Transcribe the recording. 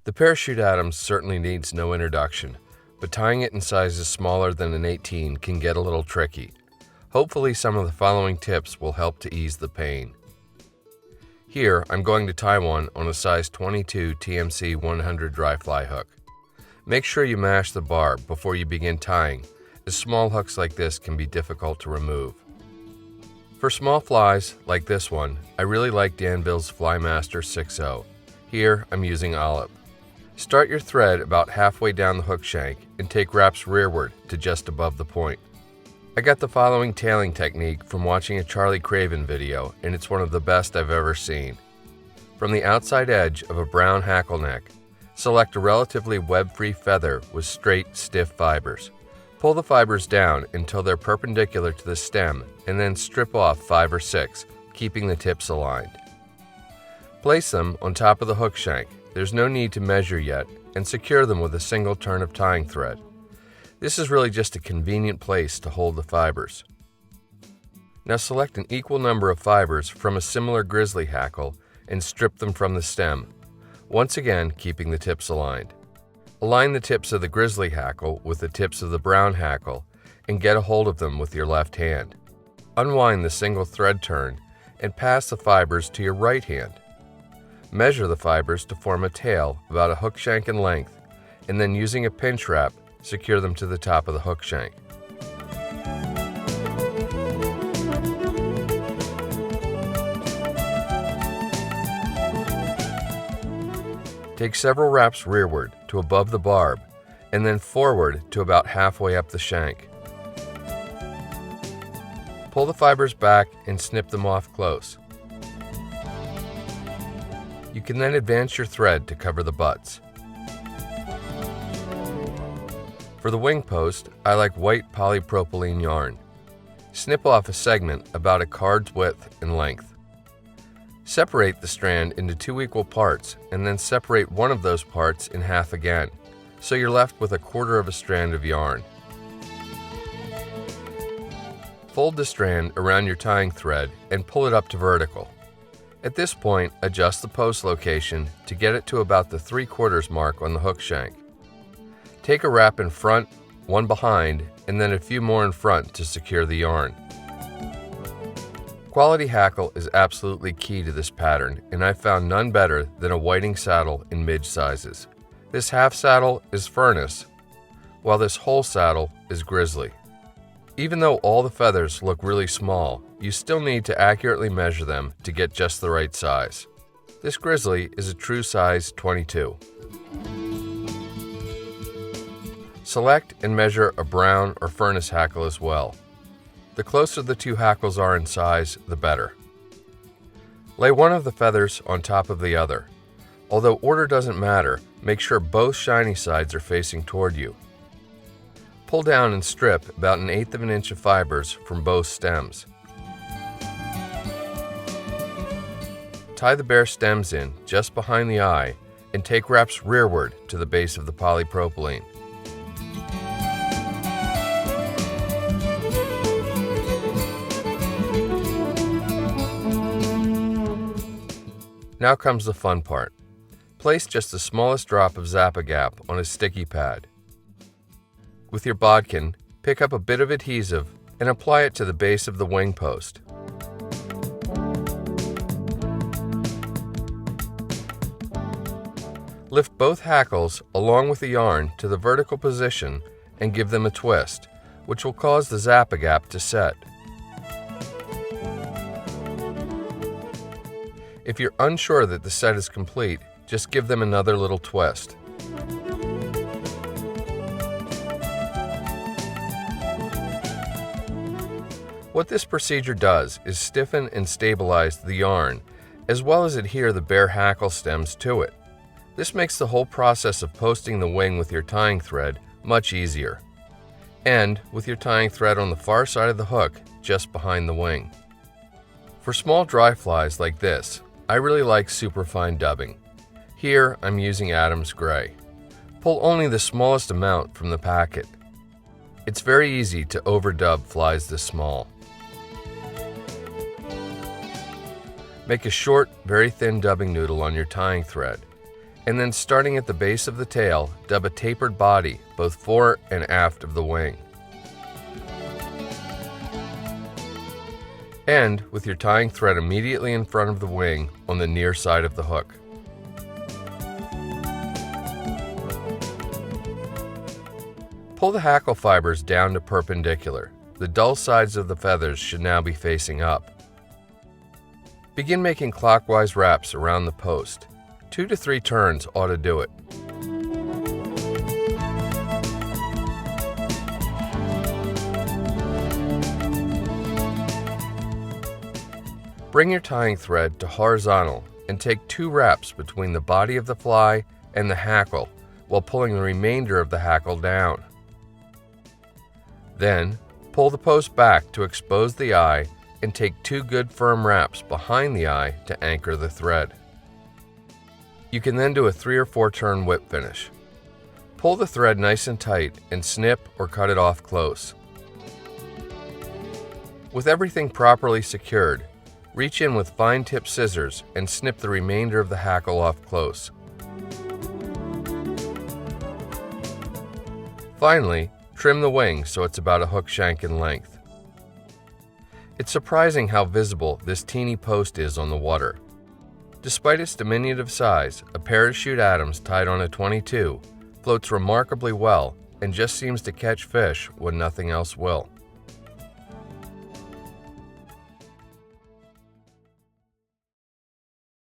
The parachute Adams certainly needs no introduction, but tying it in sizes smaller than an 18 can get a little tricky. Hopefully some of the following tips will help to ease the pain. Here, I'm going to tie one on a size 22 TMC 100 dry fly hook. Make sure you mash the barb before you begin tying, as small hooks like this can be difficult to remove. For small flies, like this one, I really like Danville's Flymaster 6.0. Here, I'm using olive. Start your thread about halfway down the hook shank and take wraps rearward to just above the point. I got the following tailing technique from watching a Charlie Craven video, and it's one of the best I've ever seen. From the outside edge of a brown hackle neck, select a relatively web-free feather with straight, stiff fibers. Pull the fibers down until they're perpendicular to the stem and then strip off 5 or 6, keeping the tips aligned. Place them on top of the hook shank. There's no need to measure yet, and secure them with a single turn of tying thread. This is really just a convenient place to hold the fibers. Now select an equal number of fibers from a similar grizzly hackle and strip them from the stem, once again keeping the tips aligned. Align the tips of the grizzly hackle with the tips of the brown hackle and get a hold of them with your left hand. Unwind the single thread turn and pass the fibers to your right hand. Measure the fibers to form a tail about a hook shank in length, and then using a pinch wrap, secure them to the top of the hook shank. Take several wraps rearward to above the barb, and then forward to about halfway up the shank. Pull the fibers back and snip them off close. You can then advance your thread to cover the butts. For the wing post, I like white polypropylene yarn. Snip off a segment about a card's width and length. Separate the strand into 2 equal parts and then separate one of those parts in half again, so you're left with a quarter of a strand of yarn. Fold the strand around your tying thread and pull it up to vertical. At this point, adjust the post location to get it to about the 3/4 mark on the hook shank. Take a wrap in front, one behind, and then a few more in front to secure the yarn. Quality hackle is absolutely key to this pattern, and I've found none better than a whiting saddle in midge sizes. This half saddle is furnace, while this whole saddle is grizzly. Even though all the feathers look really small, you still need to accurately measure them to get just the right size. This grizzly is a true size 22. Select and measure a brown or furnace hackle as well. The closer the two hackles are in size, the better. Lay one of the feathers on top of the other. Although order doesn't matter, make sure both shiny sides are facing toward you. Pull down and strip about 1/8 of an inch of fibers from both stems. Tie the bare stems in just behind the eye and take wraps rearward to the base of the polypropylene. Now comes the fun part. Place just the smallest drop of Zap-A-Gap on a sticky pad. With your bodkin, pick up a bit of adhesive and apply it to the base of the wing post. Lift both hackles along with the yarn to the vertical position and give them a twist, which will cause the Zap-A-Gap to set. If you're unsure that the set is complete, just give them another little twist. What this procedure does is stiffen and stabilize the yarn, as well as adhere the bare hackle stems to it. This makes the whole process of posting the wing with your tying thread much easier. And with your tying thread on the far side of the hook, just behind the wing. For small dry flies like this, I really like Superfine dubbing. Here, I'm using Adams Gray. Pull only the smallest amount from the packet. It's very easy to overdub flies this small. Make a short, very thin dubbing noodle on your tying thread. and then starting at the base of the tail, dub a tapered body both fore and aft of the wing. End with your tying thread immediately in front of the wing on the near side of the hook. Pull the hackle fibers down to perpendicular. The dull sides of the feathers should now be facing up. Begin making clockwise wraps around the post. 2 to 3 turns ought to do it. Bring your tying thread to horizontal and take 2 wraps between the body of the fly and the hackle while pulling the remainder of the hackle down. Then, pull the post back to expose the eye and take 2 good firm wraps behind the eye to anchor the thread. You can then do a 3 or 4 turn whip finish. Pull the thread nice and tight and snip or cut it off close. With everything properly secured, reach in with fine-tip scissors and snip the remainder of the hackle off close. Finally, trim the wing so it's about a hook shank in length. It's surprising how visible this teeny post is on the water. Despite its diminutive size, a parachute Adams tied on a 22 floats remarkably well and just seems to catch fish when nothing else will.